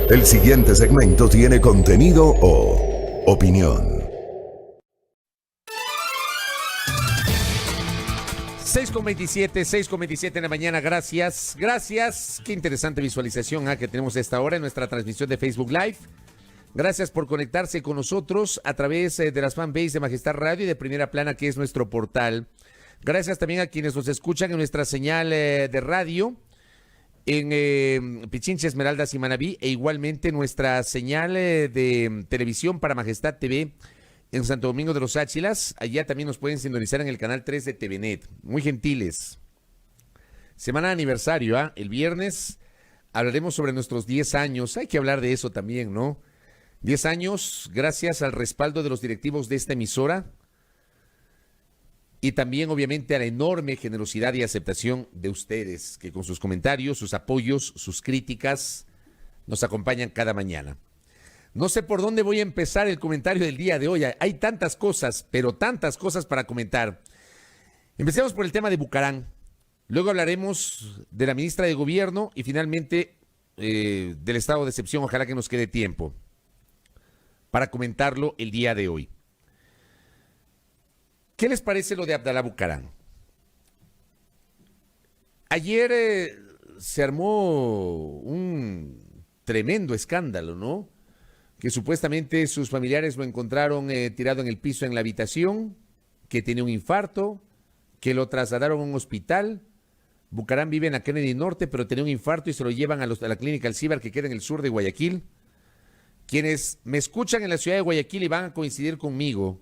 El siguiente segmento tiene contenido o opinión. 6:27 en la mañana, gracias. Qué interesante visualización que tenemos a esta hora en nuestra transmisión de Facebook Live. Gracias por conectarse con nosotros a través de las fanpage de Majestad Radio y de Primera Plana, que es nuestro portal. Gracias también a quienes nos escuchan en nuestra señal de radio en Pichincha, Esmeraldas y Manabí, e igualmente nuestra señal de televisión para Majestad TV en Santo Domingo de los Áchilas. Allá también nos pueden sintonizar en el canal 3 de TVNet. Muy gentiles. Semana de aniversario, el viernes hablaremos sobre nuestros 10 años. Hay que hablar de eso también, ¿no? 10 años gracias al respaldo de los directivos de esta emisora y también obviamente a la enorme generosidad y aceptación de ustedes, que con sus comentarios, sus apoyos, sus críticas nos acompañan cada mañana. No sé por dónde voy a empezar el comentario del día de hoy. Hay tantas cosas, pero tantas cosas para comentar. Empecemos por el tema de Bucarán. Luego hablaremos de la ministra de Gobierno y finalmente del estado de excepción. Ojalá que nos quede tiempo para comentarlo el día de hoy. ¿Qué les parece lo de Abdalá Bucarán? Ayer se armó un tremendo escándalo, ¿no? Que supuestamente sus familiares lo encontraron tirado en el piso en la habitación, que tenía un infarto, que lo trasladaron a un hospital. Bucarán vive en la Kennedy Norte, pero tenía un infarto y se lo llevan a la clínica Alcíbar, que queda en el sur de Guayaquil. Quienes me escuchan en la ciudad de Guayaquil y van a coincidir conmigo,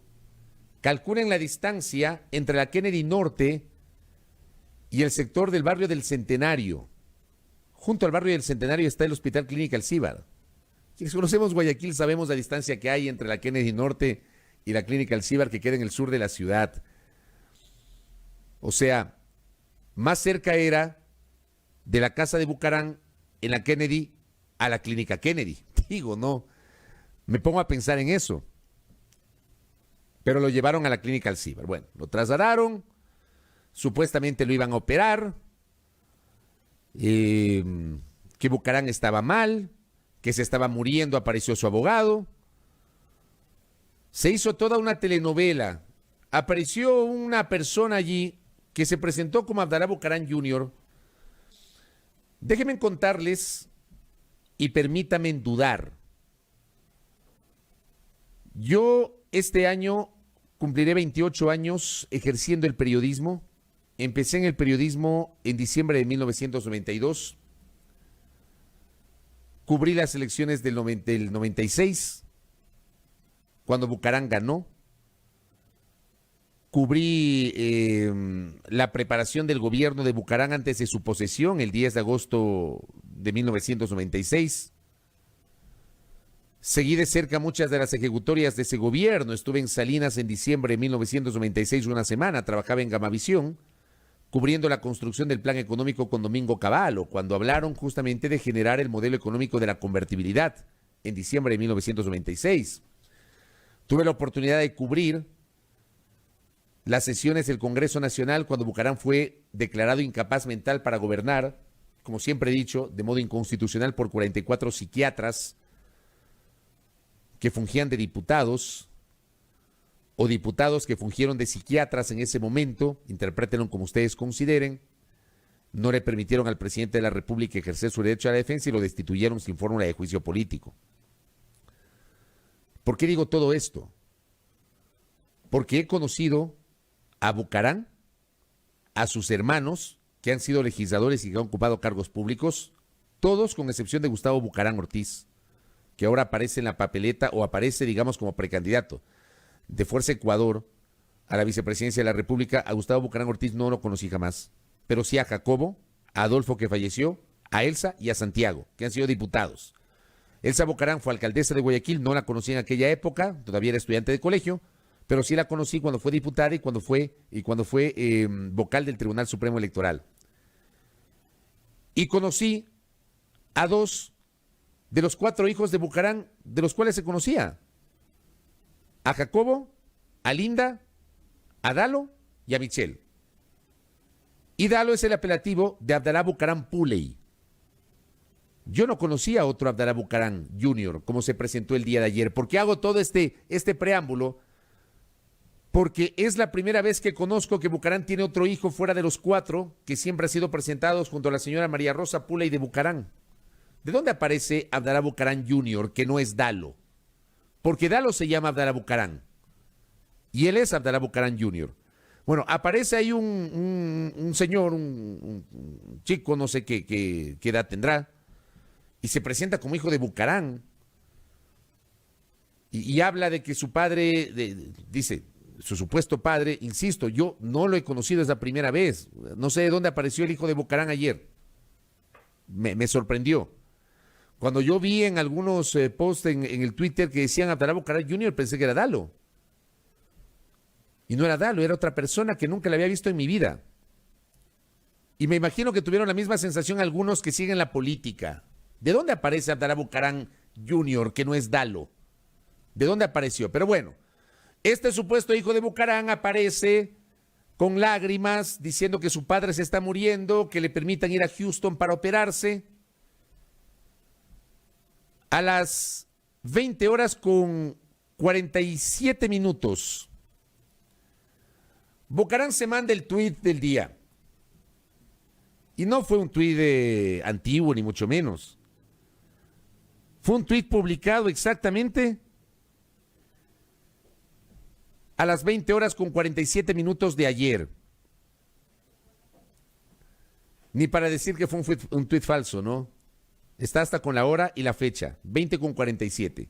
calculen la distancia entre la Kennedy Norte y el sector del barrio del Centenario. Junto al barrio del Centenario está el Hospital Clínica Alcíbar. Quienes conocemos Guayaquil sabemos la distancia que hay entre la Kennedy Norte y la Clínica Alcíbar, que queda en el sur de la ciudad. O sea, más cerca era de la casa de Bucarán en la Kennedy a la Clínica Kennedy. Digo, no, me pongo a pensar en eso. Pero lo llevaron a la Clínica Alcíbar. Bueno, lo trasladaron, supuestamente lo iban a operar, que Bucarán estaba mal, que se estaba muriendo, apareció su abogado. Se hizo toda una telenovela. Apareció una persona allí que se presentó como Abdalá Bucarán Jr. Déjenme contarles y permítanme dudar. Yo este año cumpliré 28 años ejerciendo el periodismo. Empecé en el periodismo en diciembre de 1992. Cubrí las elecciones del 96, cuando Bucarán ganó. Cubrí la preparación del gobierno de Bucarán antes de su posesión, el 10 de agosto de 1996. Seguí de cerca muchas de las ejecutorias de ese gobierno. Estuve en Salinas en diciembre de 1996 una semana. Trabajaba en Gamavisión, cubriendo la construcción del plan económico con Domingo Cavallo, cuando hablaron justamente de generar el modelo económico de la convertibilidad en diciembre de 1996. Tuve la oportunidad de cubrir las sesiones del Congreso Nacional cuando Bucarán fue declarado incapaz mental para gobernar, como siempre he dicho, de modo inconstitucional por 44 psiquiatras que fungían de diputados o diputados que fungieron de psiquiatras en ese momento, interprétenlo como ustedes consideren. No le permitieron al presidente de la República ejercer su derecho a la defensa y lo destituyeron sin fórmula de juicio político. ¿Por qué digo todo esto? Porque he conocido a Bucarán, a sus hermanos, que han sido legisladores y que han ocupado cargos públicos, todos con excepción de Gustavo Bucarán Ortiz, que ahora aparece en la papeleta o aparece, digamos, como precandidato de Fuerza Ecuador a la vicepresidencia de la República. A Gustavo Bucarán Ortiz no lo conocí jamás, pero sí a Jacobo, a Adolfo, que falleció, a Elsa y a Santiago, que han sido diputados. Elsa Bucarán fue alcaldesa de Guayaquil, no la conocí en aquella época, todavía era estudiante de colegio, pero sí la conocí cuando fue diputada y cuando fue vocal del Tribunal Supremo Electoral. Y conocí a 2 de los 4 hijos de Bucarán, de los cuales se conocía: a Jacobo, a Linda, a Dalo y a Michelle. Y Dalo es el apelativo de Abdalá Bucarán Puley. Yo no conocía a otro Abdalá Bucaram Jr. como se presentó el día de ayer. ¿Por qué hago todo este preámbulo? Porque es la primera vez que conozco que Bucaram tiene otro hijo fuera de los 4 que siempre han sido presentados junto a la señora María Rosa Pula y de Bucaram. ¿De dónde aparece Abdalá Bucaram Jr., que no es Dalo? Porque Dalo se llama Abdalá Bucaram y él es Abdalá Bucaram Jr. Bueno, aparece ahí un señor, un chico, no sé qué edad tendrá, y se presenta como hijo de Bucaram y habla de que su padre, dice, su supuesto padre, insisto, yo no lo he conocido, es la primera vez, no sé de dónde apareció el hijo de Bucaram ayer, me sorprendió. Cuando yo vi en algunos posts en el Twitter que decían Abdalá Bucaram Jr., pensé que era Dalo. Y no era Dalo, era otra persona que nunca la había visto en mi vida. Y me imagino que tuvieron la misma sensación algunos que siguen la política. ¿De dónde aparece Abdalá Bucaram Jr., que no es Dalo? ¿De dónde apareció? Pero bueno, este supuesto hijo de Bucaram aparece con lágrimas diciendo que su padre se está muriendo, que le permitan ir a Houston para operarse. A las 20 horas con 47 minutos, Bucaram se manda el tuit del día. Y no fue un tuit antiguo, ni mucho menos. Fue un tuit publicado exactamente a las 20 horas con 47 minutos de ayer. Ni para decir que fue un tuit falso, ¿no? Está hasta con la hora y la fecha, 20 con 47.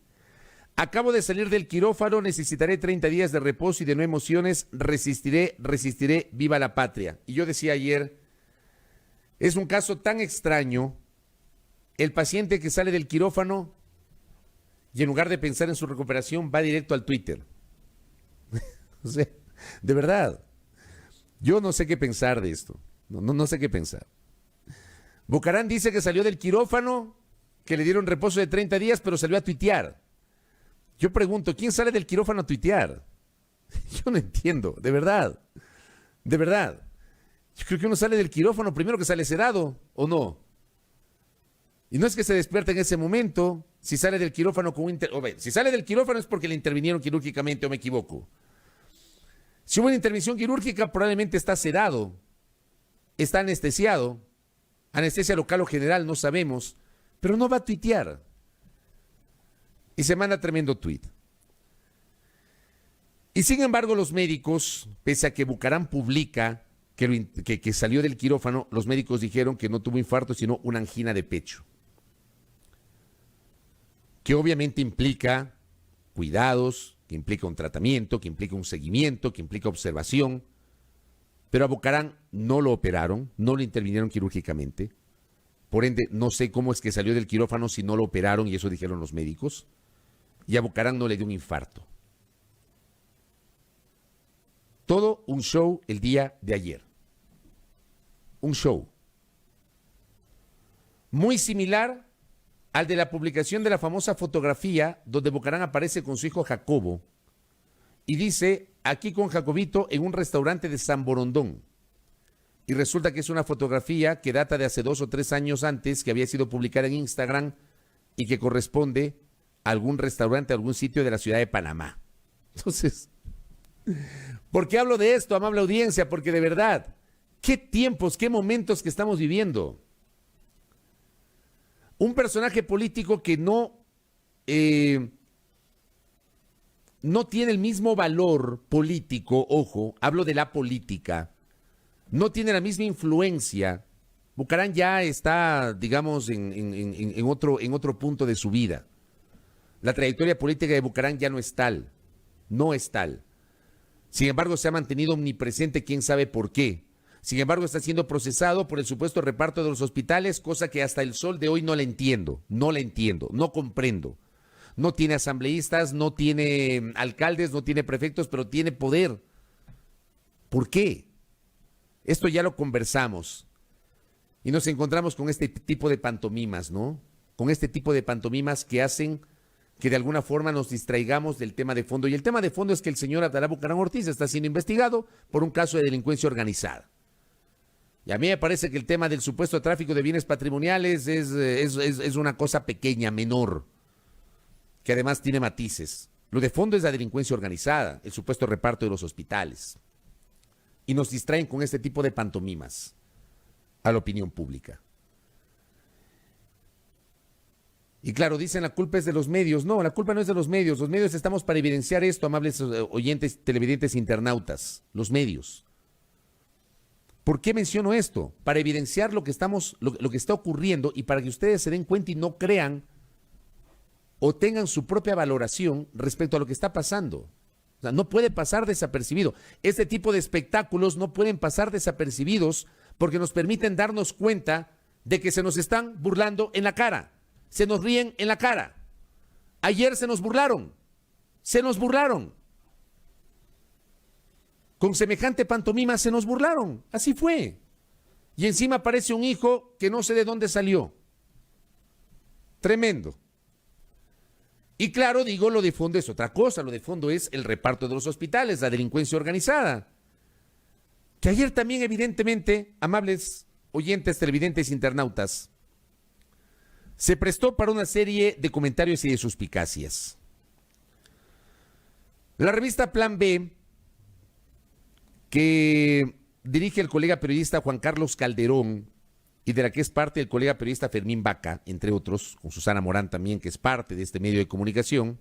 Acabo de salir del quirófano, necesitaré 30 días de reposo y de no emociones, resistiré, viva la patria. Y yo decía ayer, es un caso tan extraño, el paciente que sale del quirófano y en lugar de pensar en su recuperación va directo al Twitter. O sea, de verdad, yo no sé qué pensar de esto, no sé qué pensar. Bucaram dice que salió del quirófano, que le dieron reposo de 30 días, pero salió a tuitear. Yo pregunto, ¿quién sale del quirófano a tuitear? Yo no entiendo, de verdad. De verdad. Yo creo que uno sale del quirófano primero que sale sedado, ¿o no? Y no es que se despierte en ese momento, si sale del quirófano con si sale del quirófano es porque le intervinieron quirúrgicamente, o me equivoco. Si hubo una intervención quirúrgica, probablemente está sedado, está anestesiado, anestesia local o general, no sabemos, pero no va a tuitear. Y se manda tremendo tuit. Y sin embargo, los médicos, pese a que Bucaram publica que salió del quirófano, los médicos dijeron que no tuvo infarto, sino una angina de pecho. Que obviamente implica cuidados, que implica un tratamiento, que implica un seguimiento, que implica observación. Pero a Bucaram no lo operaron, no lo intervinieron quirúrgicamente. Por ende, no sé cómo es que salió del quirófano si no lo operaron, y eso dijeron los médicos. Y a Bucaram no le dio un infarto. Todo un show el día de ayer. Un show. Muy similar al de la publicación de la famosa fotografía donde Bucaram aparece con su hijo Jacobo y dice, aquí con Jacobito en un restaurante de San Borondón. Y resulta que es una fotografía que data de hace 2 o 3 años antes, que había sido publicada en Instagram y que corresponde a algún restaurante, a algún sitio de la ciudad de Panamá. Entonces, ¿por qué hablo de esto, amable audiencia? Porque de verdad, qué tiempos, qué momentos que estamos viviendo. Un personaje político que no tiene el mismo valor político, ojo, hablo de la política, no tiene la misma influencia. Bucaram ya está, digamos, en otro punto de su vida. La trayectoria política de Bucaram ya no es tal, no es tal. Sin embargo, se ha mantenido omnipresente, quién sabe por qué. Sin embargo, está siendo procesado por el supuesto reparto de los hospitales, cosa que hasta el sol de hoy no la entiendo, no comprendo. No tiene asambleístas, no tiene alcaldes, no tiene prefectos, pero tiene poder. ¿Por qué? Esto ya lo conversamos y nos encontramos con este tipo de pantomimas, ¿no? Con este tipo de pantomimas que hacen que de alguna forma nos distraigamos del tema de fondo. Y el tema de fondo es que el señor Abdalá Bucaram Ortiz está siendo investigado por un caso de delincuencia organizada. Y a mí me parece que el tema del supuesto tráfico de bienes patrimoniales es una cosa pequeña, menor, que además tiene matices. Lo de fondo es la delincuencia organizada, el supuesto reparto de los hospitales. Y nos distraen con este tipo de pantomimas a la opinión pública. Y claro, dicen la culpa es de los medios. No, la culpa no es de los medios. Los medios estamos para evidenciar esto, amables oyentes, televidentes, internautas. Los medios. ¿Por qué menciono esto? Para evidenciar lo que está ocurriendo y para que ustedes se den cuenta y no crean o tengan su propia valoración respecto a lo que está pasando. O sea, no puede pasar desapercibido. Este tipo de espectáculos no pueden pasar desapercibidos porque nos permiten darnos cuenta de que se nos están burlando en la cara. Se nos ríen en la cara. Ayer se nos burlaron. Se nos burlaron. Con semejante pantomima se nos burlaron. Así fue. Y encima aparece un hijo que no sé de dónde salió. Tremendo. Y claro, digo, lo de fondo es otra cosa. Lo de fondo es el reparto de los hospitales, la delincuencia organizada. Que ayer también, evidentemente, amables oyentes, televidentes, internautas, se prestó para una serie de comentarios y de suspicacias. La revista Plan B, que dirige el colega periodista Juan Carlos Calderón y de la que es parte el colega periodista Fermín Vaca, entre otros, con Susana Morán también, que es parte de este medio de comunicación,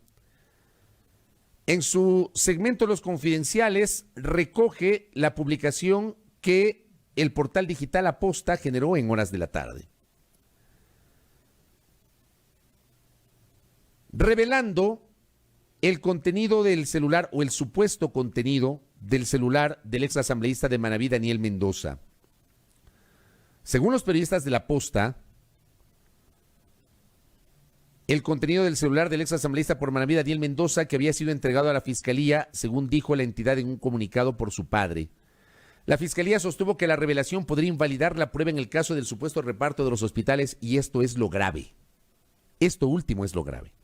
en su segmento Los Confidenciales recoge la publicación que el portal digital Aposta generó en horas de la tarde, revelando el contenido del celular o el supuesto contenido del celular del ex asambleísta de Manabí, Daniel Mendoza. Según los periodistas de La Posta, el contenido del celular del ex asambleísta por Manabí, Daniel Mendoza, que había sido entregado a la Fiscalía, según dijo la entidad en un comunicado por su padre. La Fiscalía sostuvo que la revelación podría invalidar la prueba en el caso del supuesto reparto de los hospitales y esto es lo grave. Esto último es lo grave.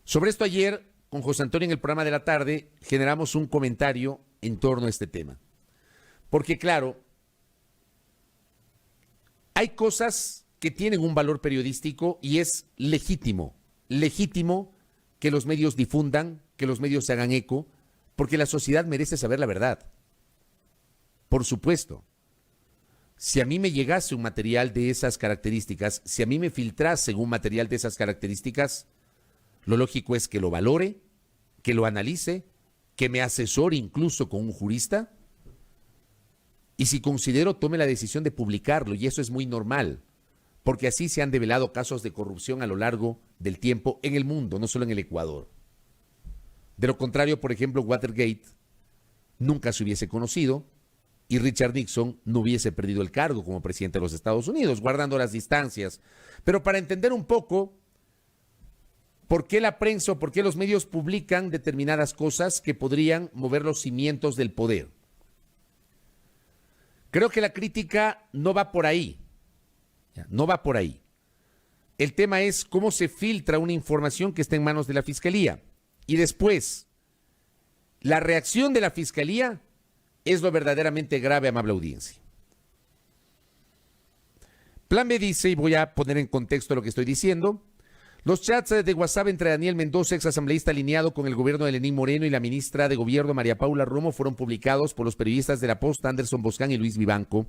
Sobre esto ayer, con José Antonio en el programa de la tarde, generamos un comentario en torno a este tema. Porque claro, hay cosas que tienen un valor periodístico y es legítimo que los medios difundan, que los medios se hagan eco, porque la sociedad merece saber la verdad. Por supuesto, si a mí me llegase un material de esas características, si a mí me filtrase un material de esas características, lo lógico es que lo valore, que lo analice, que me asesore incluso con un jurista, y si considero tome la decisión de publicarlo, y eso es muy normal, porque así se han develado casos de corrupción a lo largo del tiempo en el mundo, no solo en el Ecuador. De lo contrario, por ejemplo, Watergate nunca se hubiese conocido y Richard Nixon no hubiese perdido el cargo como presidente de los Estados Unidos, guardando las distancias. Pero para entender un poco por qué la prensa o por qué los medios publican determinadas cosas que podrían mover los cimientos del poder. Creo que la crítica no va por ahí. No va por ahí. El tema es cómo se filtra una información que está en manos de la Fiscalía. Y después, la reacción de la Fiscalía es lo verdaderamente grave, amable audiencia. Plan B dice, y voy a poner en contexto lo que estoy diciendo, los chats de WhatsApp entre Daniel Mendoza, ex asambleísta alineado con el gobierno de Lenín Moreno, y la ministra de Gobierno, María Paula Romo, fueron publicados por los periodistas de La Posta, Anderson Boscán y Luis Vivanco.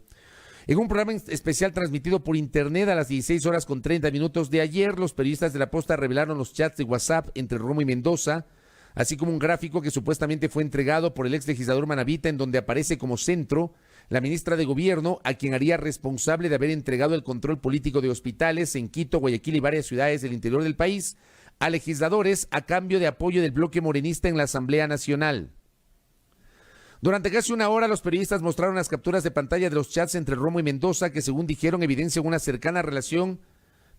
En un programa especial transmitido por internet a las 16:30 de ayer, los periodistas de La Posta revelaron los chats de WhatsApp entre Romo y Mendoza, así como un gráfico que supuestamente fue entregado por el ex legislador Manabita, en donde aparece como centro la ministra de Gobierno, a quien haría responsable de haber entregado el control político de hospitales en Quito, Guayaquil y varias ciudades del interior del país a legisladores a cambio de apoyo del bloque morenista en la Asamblea Nacional. Durante casi una hora, los periodistas mostraron las capturas de pantalla de los chats entre Romo y Mendoza, que según dijeron evidencian una cercana relación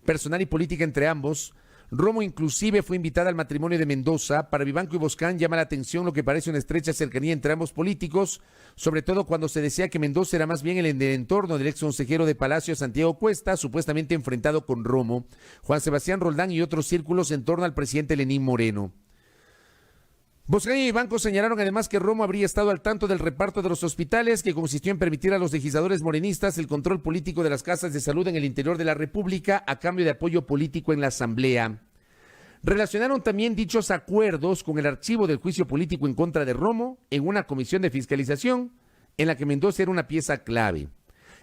personal y política entre ambos. Romo inclusive fue invitada al matrimonio de Mendoza. Para Vivanco y Boscán llama la atención lo que parece una estrecha cercanía entre ambos políticos, sobre todo cuando se decía que Mendoza era más bien el entorno del ex consejero de Palacio, Santiago Cuesta, supuestamente enfrentado con Romo, Juan Sebastián Roldán y otros círculos en torno al presidente Lenín Moreno. Boscaña y Banco señalaron además que Romo habría estado al tanto del reparto de los hospitales, que consistió en permitir a los legisladores morenistas el control político de las casas de salud en el interior de la República a cambio de apoyo político en la Asamblea. Relacionaron también dichos acuerdos con el archivo del juicio político en contra de Romo en una comisión de fiscalización en la que Mendoza era una pieza clave.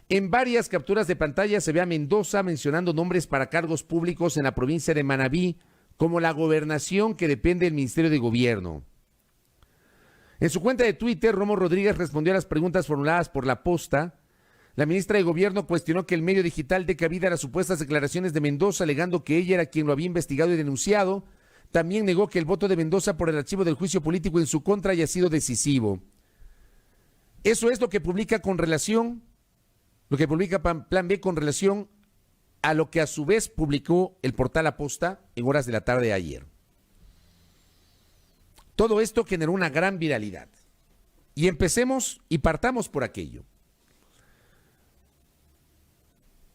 En varias capturas de pantalla se ve a Mendoza mencionando nombres para cargos públicos en la provincia de Manabí, como la gobernación que depende del Ministerio de Gobierno. En su cuenta de Twitter, Romo Rodríguez respondió a las preguntas formuladas por La Posta. La ministra de Gobierno cuestionó que el medio digital dé cabida a las supuestas declaraciones de Mendoza, alegando que ella era quien lo había investigado y denunciado. También negó que el voto de Mendoza por el archivo del juicio político en su contra haya sido decisivo. Eso es lo que publica Plan B con relación a lo que a su vez publicó el portal La Posta en horas de la tarde de ayer. Todo esto generó una gran viralidad. Y empecemos y partamos por aquello.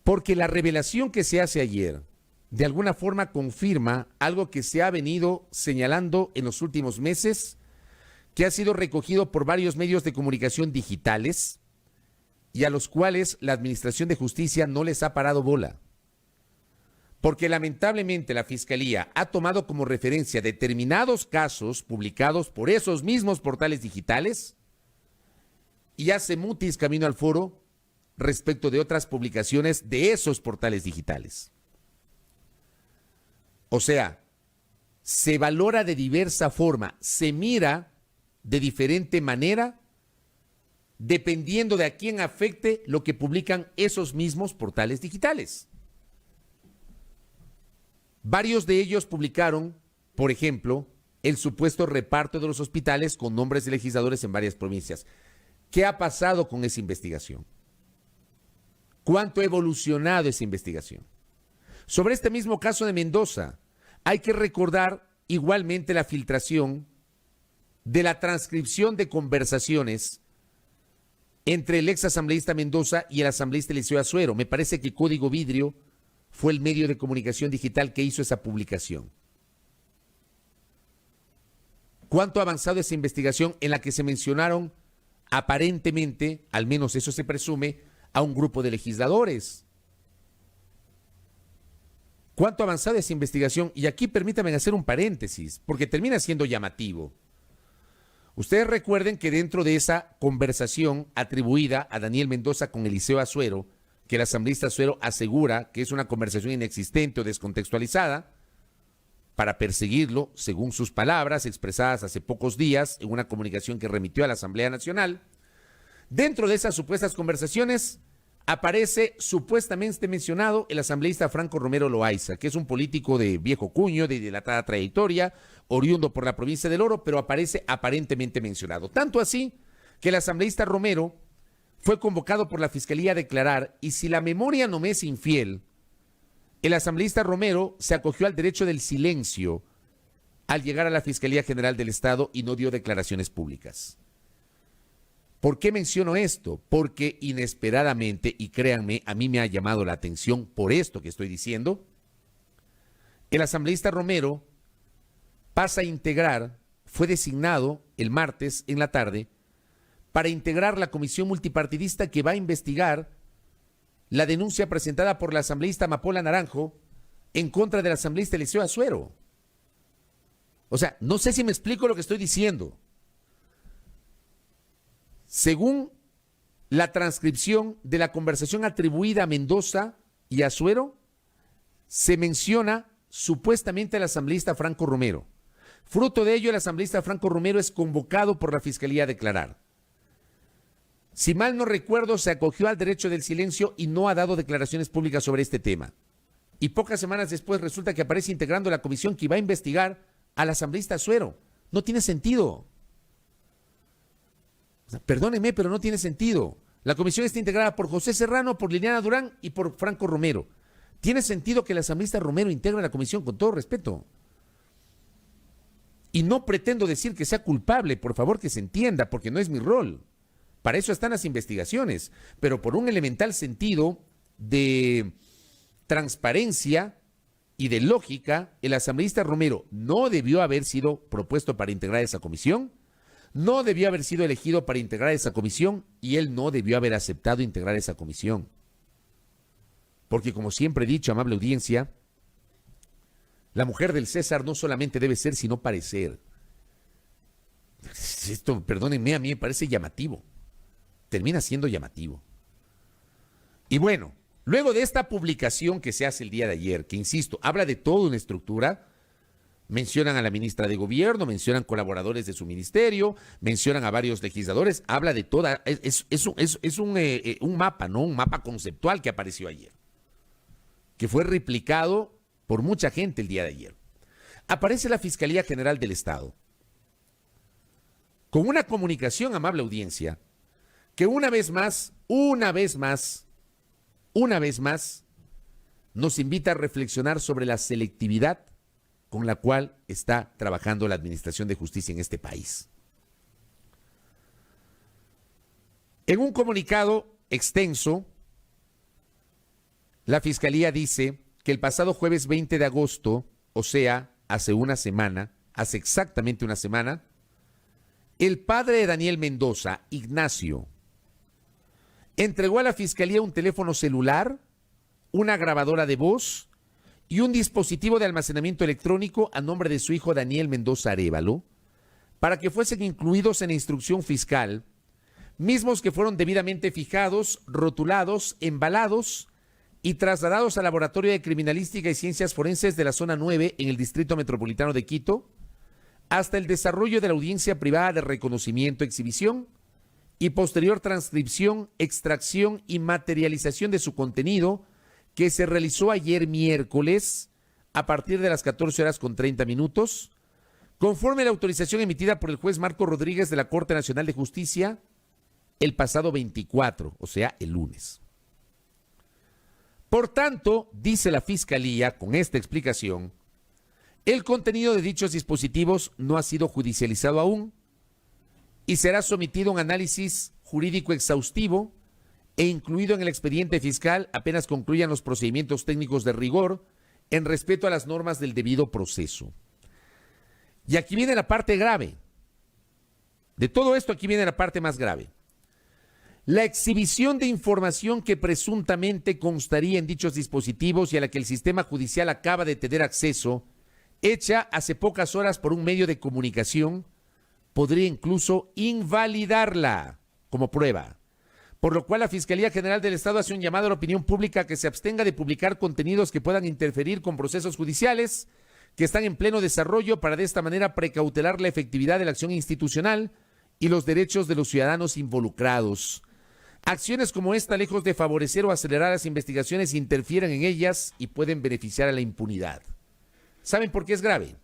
Porque la revelación que se hace ayer, de alguna forma confirma algo que se ha venido señalando en los últimos meses, que ha sido recogido por varios medios de comunicación digitales y a los cuales la Administración de Justicia no les ha parado bola. Porque lamentablemente la Fiscalía ha tomado como referencia determinados casos publicados por esos mismos portales digitales y hace mutis camino al foro respecto de otras publicaciones de esos portales digitales. O sea, se valora de diversa forma, se mira de diferente manera dependiendo de a quién afecte lo que publican esos mismos portales digitales. Varios de ellos publicaron, por ejemplo, el supuesto reparto de los hospitales con nombres de legisladores en varias provincias. ¿Qué ha pasado con esa investigación? ¿Cuánto ha evolucionado esa investigación? Sobre este mismo caso de Mendoza, hay que recordar igualmente la filtración de la transcripción de conversaciones entre el ex asambleísta Mendoza y el asambleísta Eliseo Azuero. Me parece que Código Vidrio fue el medio de comunicación digital que hizo esa publicación. ¿Cuánto ha avanzado esa investigación en la que se mencionaron aparentemente, al menos eso se presume, a un grupo de legisladores? ¿Cuánto ha avanzado esa investigación? Y aquí permítanme hacer un paréntesis, porque termina siendo llamativo. Ustedes recuerden que dentro de esa conversación atribuida a Daniel Mendoza con Eliseo Azuero, que el asambleísta Azuero asegura que es una conversación inexistente o descontextualizada, para perseguirlo, según sus palabras expresadas hace pocos días en una comunicación que remitió a la Asamblea Nacional, dentro de esas supuestas conversaciones aparece supuestamente mencionado el asambleísta Franco Romero Loaiza, que es un político de viejo cuño, de dilatada trayectoria, oriundo por la provincia del Oro, pero aparece aparentemente mencionado. Tanto así que el asambleísta Romero fue convocado por la Fiscalía a declarar, y si la memoria no me es infiel, el asambleísta Romero se acogió al derecho del silencio al llegar a la Fiscalía General del Estado y no dio declaraciones públicas. ¿Por qué menciono esto? Porque inesperadamente, y créanme, a mí me ha llamado la atención por esto que estoy diciendo, el asambleísta Romero pasa a integrar, fue designado el martes en la tarde, para integrar la comisión multipartidista que va a investigar la denuncia presentada por la asambleísta Amapola Naranjo en contra del asambleísta Eliseo Azuero. O sea, no sé si me explico lo que estoy diciendo. Según la transcripción de la conversación atribuida a Mendoza y Azuero, se menciona supuestamente al asambleísta Franco Romero. Fruto de ello, el asambleísta Franco Romero es convocado por la Fiscalía a declarar. Si mal no recuerdo, se acogió al derecho del silencio y no ha dado declaraciones públicas sobre este tema. Y pocas semanas después resulta que aparece integrando la comisión que va a investigar al asambleísta Azuero. No tiene sentido. O sea, perdónenme, pero no tiene sentido. La comisión está integrada por José Serrano, por Liliana Durán y por Franco Romero. ¿Tiene sentido que el asambleísta Romero integre la comisión? Con todo respeto. Y no pretendo decir que sea culpable, por favor que se entienda, porque no es mi rol. Para eso están las investigaciones, pero por un elemental sentido de transparencia y de lógica, el asambleísta Romero no debió haber sido propuesto para integrar esa comisión, no debió haber sido elegido para integrar esa comisión y él no debió haber aceptado integrar esa comisión. Porque como siempre he dicho, amable audiencia, la mujer del César no solamente debe ser, sino parecer. Esto, perdónenme, a mí me parece llamativo. Termina siendo llamativo. Y bueno, luego de esta publicación que se hace el día de ayer, que insisto, habla de toda una estructura, mencionan a la ministra de Gobierno, mencionan colaboradores de su ministerio, mencionan a varios legisladores, habla de toda, es un mapa, ¿no? Un mapa conceptual que apareció ayer, que fue replicado por mucha gente el día de ayer. Aparece la Fiscalía General del Estado con una comunicación, amable audiencia, que una vez más, nos invita a reflexionar sobre la selectividad con la cual está trabajando la Administración de Justicia en este país. En un comunicado extenso, la Fiscalía dice que el pasado jueves 20 de agosto, o sea, hace exactamente una semana, el padre de Daniel Mendoza, Ignacio, entregó a la Fiscalía un teléfono celular, una grabadora de voz y un dispositivo de almacenamiento electrónico a nombre de su hijo Daniel Mendoza Arévalo, para que fuesen incluidos en la instrucción fiscal, mismos que fueron debidamente fijados, rotulados, embalados y trasladados al Laboratorio de Criminalística y Ciencias Forenses de la Zona 9 en el Distrito Metropolitano de Quito, hasta el desarrollo de la audiencia privada de reconocimiento, exhibición y posterior transcripción, extracción y materialización de su contenido, que se realizó ayer miércoles a partir de las 14:30, conforme a la autorización emitida por el juez Marco Rodríguez de la Corte Nacional de Justicia el pasado 24, o sea, el lunes. Por tanto, dice la Fiscalía, con esta explicación, el contenido de dichos dispositivos no ha sido judicializado aún y será sometido a un análisis jurídico exhaustivo e incluido en el expediente fiscal apenas concluyan los procedimientos técnicos de rigor en respeto a las normas del debido proceso. Y aquí viene la parte grave. De todo esto, aquí viene la parte más grave. La exhibición de información que presuntamente constaría en dichos dispositivos y a la que el sistema judicial acaba de tener acceso, hecha hace pocas horas por un medio de comunicación, podría incluso invalidarla como prueba. Por lo cual la Fiscalía General del Estado hace un llamado a la opinión pública que se abstenga de publicar contenidos que puedan interferir con procesos judiciales que están en pleno desarrollo para de esta manera precautelar la efectividad de la acción institucional y los derechos de los ciudadanos involucrados. Acciones como esta, lejos de favorecer o acelerar las investigaciones, interfieren en ellas y pueden beneficiar a la impunidad. ¿Saben por qué es grave?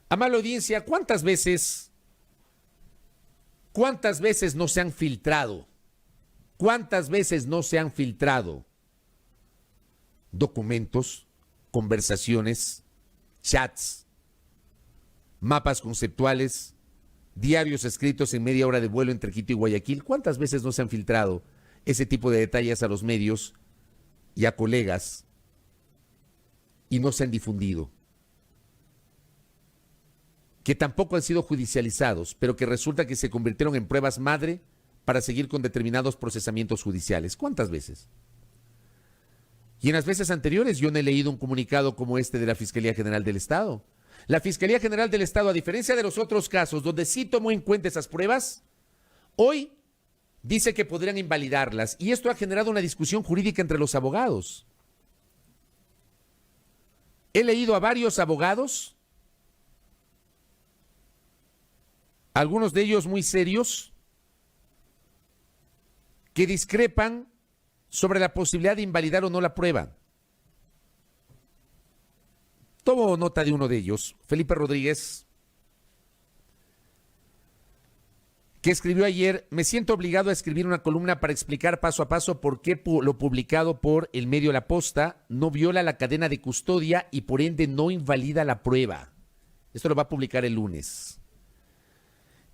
Amable audiencia, ¿cuántas veces no se han filtrado? ¿Cuántas veces no se han filtrado documentos, conversaciones, chats, mapas conceptuales, diarios escritos en media hora de vuelo entre Quito y Guayaquil? ¿Cuántas veces no se han filtrado ese tipo de detalles a los medios y a colegas y no se han difundido? Que tampoco han sido judicializados, pero que resulta que se convirtieron en pruebas madre para seguir con determinados procesamientos judiciales. ¿Cuántas veces? Y en las veces anteriores yo no he leído un comunicado como este de la Fiscalía General del Estado. La Fiscalía General del Estado, a diferencia de los otros casos donde sí tomó en cuenta esas pruebas, hoy dice que podrían invalidarlas, y esto ha generado una discusión jurídica entre los abogados. He leído a varios abogados, algunos de ellos muy serios, que discrepan sobre la posibilidad de invalidar o no la prueba. Tomo nota de uno de ellos, Felipe Rodríguez, que escribió ayer: me siento obligado a escribir una columna para explicar paso a paso por qué lo publicado por el medio La Posta no viola la cadena de custodia y por ende no invalida la prueba. Esto lo va a publicar el lunes.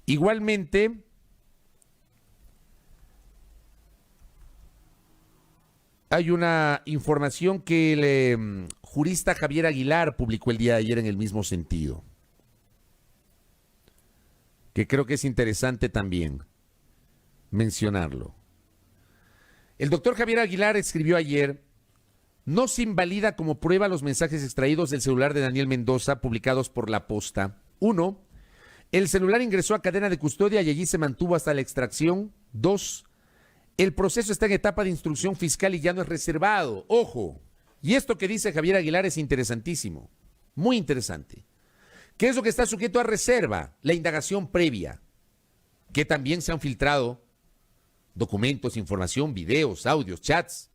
Igualmente, Hay una información que el jurista Javier Aguilar publicó el día de ayer en el mismo sentido, que creo que es interesante también mencionarlo. El doctor Javier Aguilar escribió ayer: no se invalida como prueba los mensajes extraídos del celular de Daniel Mendoza publicados por La Posta. 1. El celular ingresó a cadena de custodia y allí se mantuvo hasta la extracción. 2. El proceso está en etapa de instrucción fiscal y ya no es reservado. Ojo, y esto que dice Javier Aguilar es interesantísimo, muy interesante. ¿Qué es lo que está sujeto a reserva? La indagación previa, que también se han filtrado documentos, información, videos, audios, chats.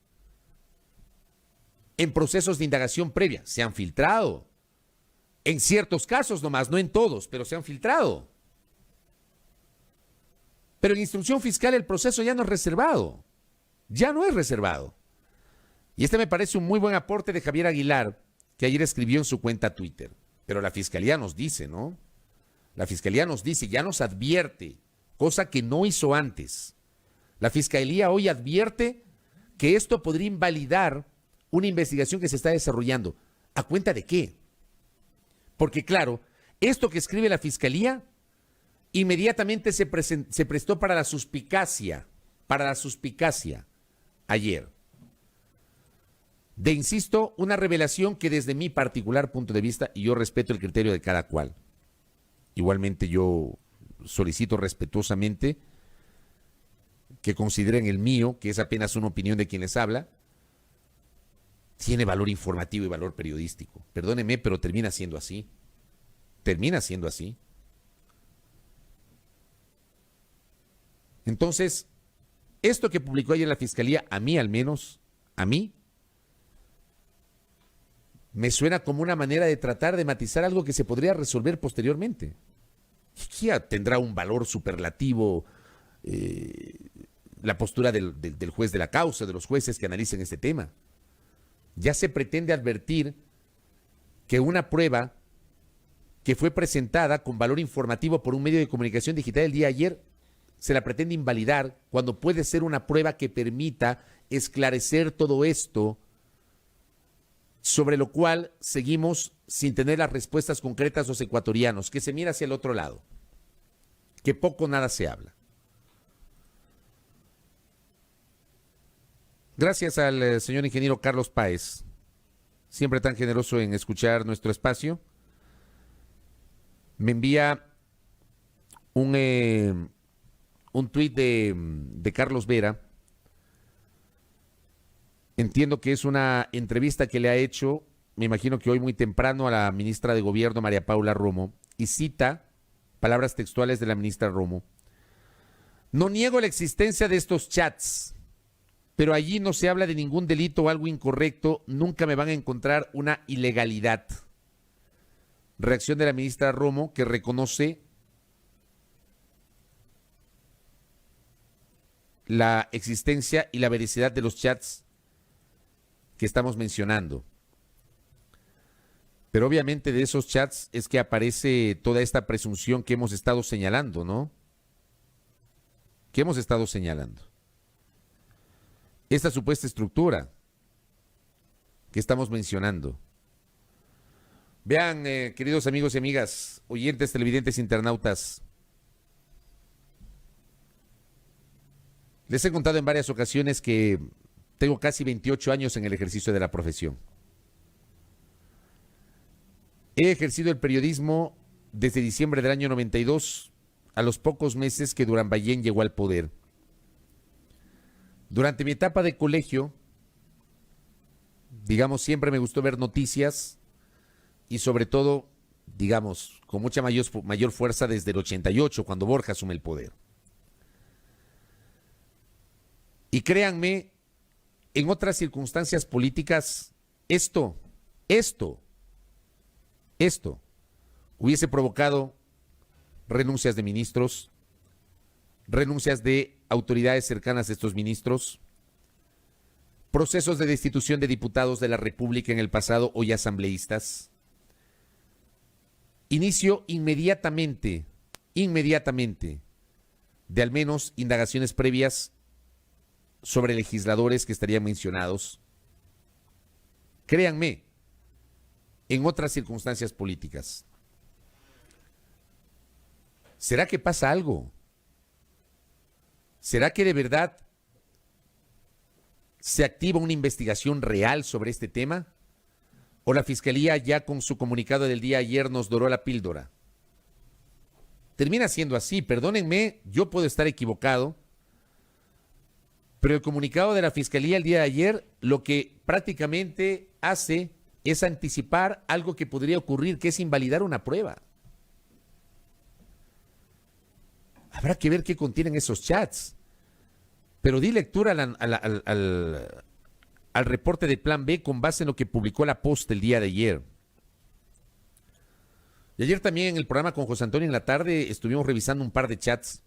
En procesos de indagación previa se han filtrado. En ciertos casos nomás, no en todos, pero se han filtrado. Pero en instrucción fiscal el proceso ya no es reservado. Ya no es reservado. Y este me parece un muy buen aporte de Javier Aguilar, que ayer escribió en su cuenta Twitter. Pero la Fiscalía nos dice, ¿no? La Fiscalía nos dice, ya nos advierte, cosa que no hizo antes. La Fiscalía hoy advierte que esto podría invalidar una investigación que se está desarrollando. ¿A cuenta de qué? Porque claro, esto que escribe la Fiscalía inmediatamente se prestó para la suspicacia ayer. De, insisto, una revelación que desde mi particular punto de vista, y yo respeto el criterio de cada cual, igualmente yo solicito respetuosamente que consideren el mío, que es apenas una opinión de quien les habla, tiene valor informativo y valor periodístico. Perdóneme, pero termina siendo así. Termina siendo así. Entonces, esto que publicó ayer la Fiscalía, a mí al menos, a mí, me suena como una manera de tratar de matizar algo que se podría resolver posteriormente. Ya tendrá un valor superlativo la postura del juez de la causa, de los jueces que analicen este tema. Ya se pretende advertir que una prueba que fue presentada con valor informativo por un medio de comunicación digital el día de ayer, se la pretende invalidar cuando puede ser una prueba que permita esclarecer todo esto, sobre lo cual seguimos sin tener las respuestas concretas los ecuatorianos, que se mira hacia el otro lado, que poco o nada se habla. Gracias al señor ingeniero Carlos Páez, siempre tan generoso en escuchar nuestro espacio. Me envía un tuit de Carlos Vera. Entiendo que es una entrevista que le ha hecho, me imagino que hoy muy temprano, a la ministra de Gobierno, María Paula Romo, y cita palabras textuales de la ministra Romo. No niego la existencia de estos chats, pero allí no se habla de ningún delito o algo incorrecto, nunca me van a encontrar una ilegalidad. Reacción de la ministra Romo, que reconoce la existencia y la veracidad de los chats que estamos mencionando. Pero obviamente de esos chats es que aparece toda esta presunción que hemos estado señalando, ¿no? Que hemos estado señalando. Esta supuesta estructura que estamos mencionando. Vean, queridos amigos y amigas, oyentes, televidentes, internautas, les he contado en varias ocasiones que tengo casi 28 años en el ejercicio de la profesión. He ejercido el periodismo desde diciembre del año 92, a los pocos meses que Durán Ballén llegó al poder. Durante mi etapa de colegio, digamos, siempre me gustó ver noticias y sobre todo, digamos, con mucha mayor fuerza desde el 88, cuando Borja asume el poder. Y créanme, en otras circunstancias políticas, esto hubiese provocado renuncias de ministros, renuncias de autoridades cercanas a estos ministros, procesos de destitución de diputados de la República en el pasado, hoy asambleístas, inicio inmediatamente de al menos indagaciones previas sobre legisladores que estarían mencionados, créanme, en otras circunstancias políticas. ¿Será que pasa algo? ¿Será que de verdad se activa una investigación real sobre este tema? ¿O la Fiscalía ya con su comunicado del día ayer nos doró la píldora? Termina siendo así, perdónenme, yo puedo estar equivocado, pero el comunicado de la Fiscalía el día de ayer lo que prácticamente hace es anticipar algo que podría ocurrir, que es invalidar una prueba. Habrá que ver qué contienen esos chats. Pero di lectura al reporte de Plan B con base en lo que publicó La Post el día de ayer. Y ayer también en el programa con José Antonio en la tarde estuvimos revisando un par de chats.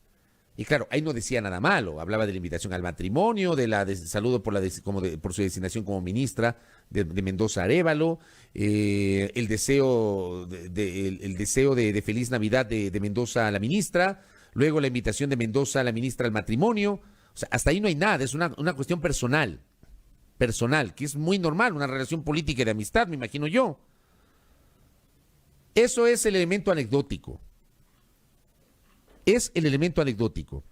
Y claro, ahí no decía nada malo. Hablaba de la invitación al matrimonio, saludo por su designación como ministra de Mendoza Arévalo, el deseo de feliz Navidad de Mendoza a la ministra, luego la invitación de Mendoza a la ministra al matrimonio. O sea, hasta ahí no hay nada, es una cuestión personal, que es muy normal, una relación política y de amistad, me imagino yo. Eso es el elemento anecdótico. Es el elemento anecdótico.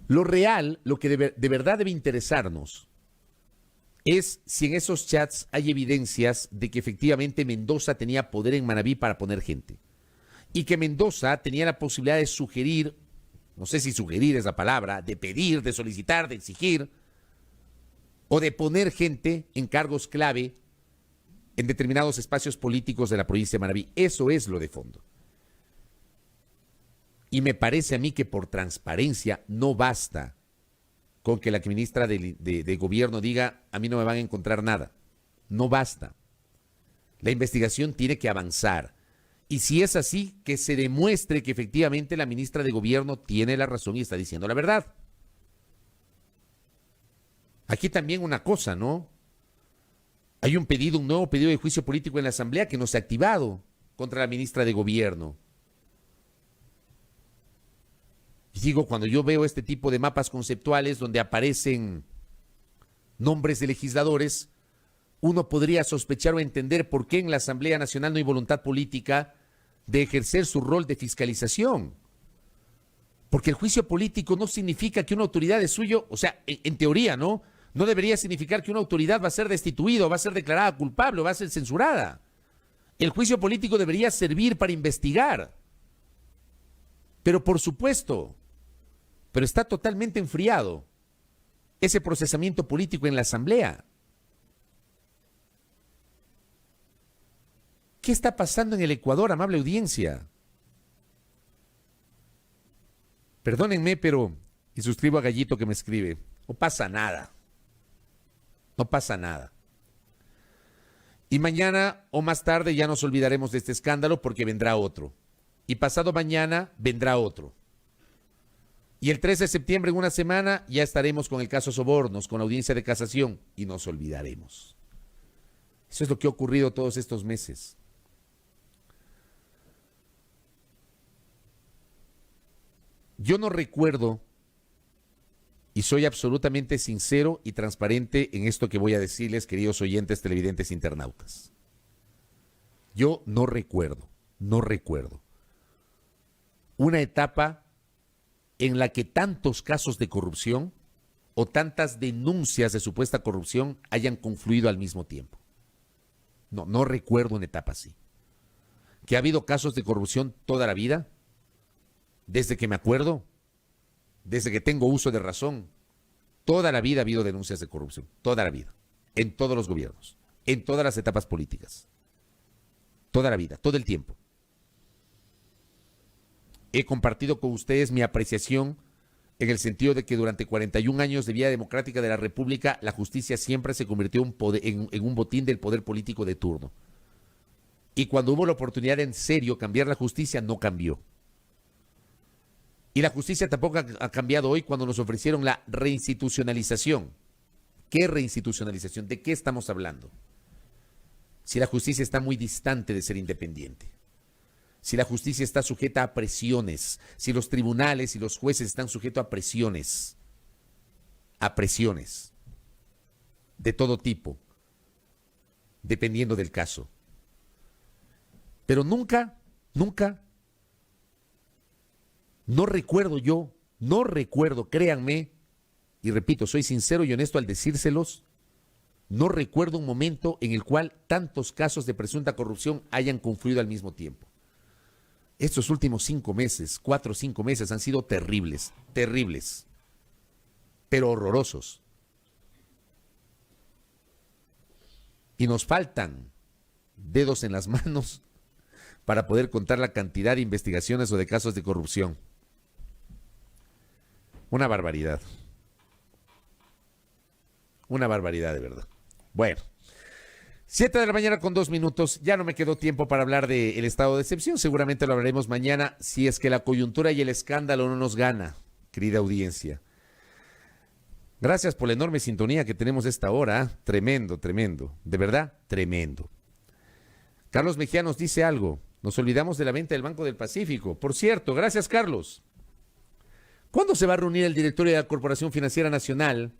Lo real, lo que de verdad debe interesarnos, es si en esos chats hay evidencias de que efectivamente Mendoza tenía poder en Manabí para poner gente. Y que Mendoza tenía la posibilidad de sugerir, no sé si sugerir es la palabra, de pedir, de solicitar, de exigir, o de poner gente en cargos clave en determinados espacios políticos de la provincia de Manabí. Eso es lo de fondo. Y me parece a mí que por transparencia no basta con que la ministra de Gobierno diga, a mí no me van a encontrar nada. No basta. La investigación tiene que avanzar. Y si es así, que se demuestre que efectivamente la ministra de Gobierno tiene la razón y está diciendo la verdad. Aquí también una cosa, ¿no? Hay un nuevo pedido de juicio político en la Asamblea que no se ha activado contra la ministra de Gobierno. Y digo, cuando yo veo este tipo de mapas conceptuales donde aparecen nombres de legisladores, uno podría sospechar o entender por qué en la Asamblea Nacional no hay voluntad política de ejercer su rol de fiscalización. Porque el juicio político no significa que una autoridad es suyo, o sea, en teoría, ¿no? No debería significar que una autoridad va a ser destituida, va a ser declarada culpable, o va a ser censurada. El juicio político debería servir para investigar. Pero por supuesto, pero está totalmente enfriado ese procesamiento político en la Asamblea. ¿Qué está pasando en el Ecuador, amable audiencia? Perdónenme, pero, y suscribo a Gallito que me escribe, no pasa nada. No pasa nada. Y mañana o más tarde ya nos olvidaremos de este escándalo porque vendrá otro. Y pasado mañana vendrá otro. Y el 13 de septiembre, en una semana, ya estaremos con el caso Sobornos, con la audiencia de casación, y nos olvidaremos. Eso es lo que ha ocurrido todos estos meses. Yo no recuerdo, y soy absolutamente sincero y transparente en esto que voy a decirles, queridos oyentes, televidentes, internautas. Yo no recuerdo una etapa en la que tantos casos de corrupción o tantas denuncias de supuesta corrupción hayan confluido al mismo tiempo. No recuerdo una etapa así. ¿Que ha habido casos de corrupción toda la vida? Desde que me acuerdo, desde que tengo uso de razón, toda la vida ha habido denuncias de corrupción, toda la vida, en todos los gobiernos, en todas las etapas políticas, toda la vida, todo el tiempo. He compartido con ustedes mi apreciación en el sentido de que durante 41 años de vida democrática de la República, la justicia siempre se convirtió en un botín del poder político de turno. Y cuando hubo la oportunidad de en serio cambiar la justicia, no cambió. Y la justicia tampoco ha cambiado hoy cuando nos ofrecieron la reinstitucionalización. ¿Qué reinstitucionalización? ¿De qué estamos hablando? Si la justicia está muy distante de ser independiente. Si la justicia está sujeta a presiones. Si los tribunales y los jueces están sujetos a presiones. a presiones de todo tipo, dependiendo del caso. Pero nunca, no recuerdo, créanme, y repito, soy sincero y honesto al decírselos, no recuerdo un momento en el cual tantos casos de presunta corrupción hayan confluido al mismo tiempo. Estos últimos 4 o 5 meses han sido terribles, pero horrorosos. Y nos faltan dedos en las manos para poder contar la cantidad de investigaciones o de casos de corrupción. Una barbaridad. Una barbaridad, de verdad. Bueno, 7 de la mañana con 2 minutos. Ya no me quedó tiempo para hablar del estado de excepción. Seguramente lo hablaremos mañana si es que la coyuntura y el escándalo no nos gana, querida audiencia. Gracias por la enorme sintonía que tenemos esta hora. Tremendo. De verdad, tremendo. Carlos Mejía nos dice algo. Nos olvidamos de la venta del Banco del Pacífico. Por cierto, gracias, Carlos. ¿Cuándo se va a reunir el directorio de la Corporación Financiera Nacional?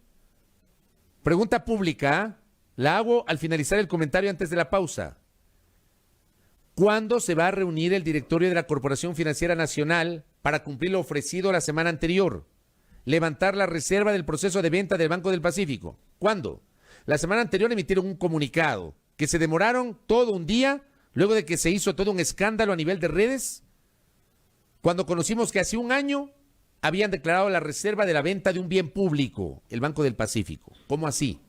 Pregunta pública. La hago al finalizar el comentario antes de la pausa. ¿Cuándo se va a reunir el directorio de la Corporación Financiera Nacional para cumplir lo ofrecido la semana anterior? Levantar la reserva del proceso de venta del Banco del Pacífico. ¿Cuándo? La semana anterior emitieron un comunicado que se demoraron todo un día luego de que se hizo todo un escándalo a nivel de redes, cuando conocimos que hace un año habían declarado la reserva de la venta de un bien público, el Banco del Pacífico. ¿Cómo así?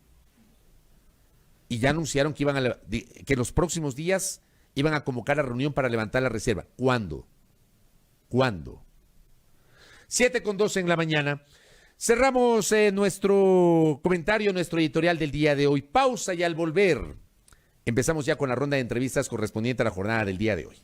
Y ya anunciaron que que en los próximos días iban a convocar a reunión para levantar la reserva. ¿Cuándo? 7:02 en la mañana. Cerramos nuestro comentario, nuestro editorial del día de hoy. Pausa y al volver empezamos ya con la ronda de entrevistas correspondiente a la jornada del día de hoy.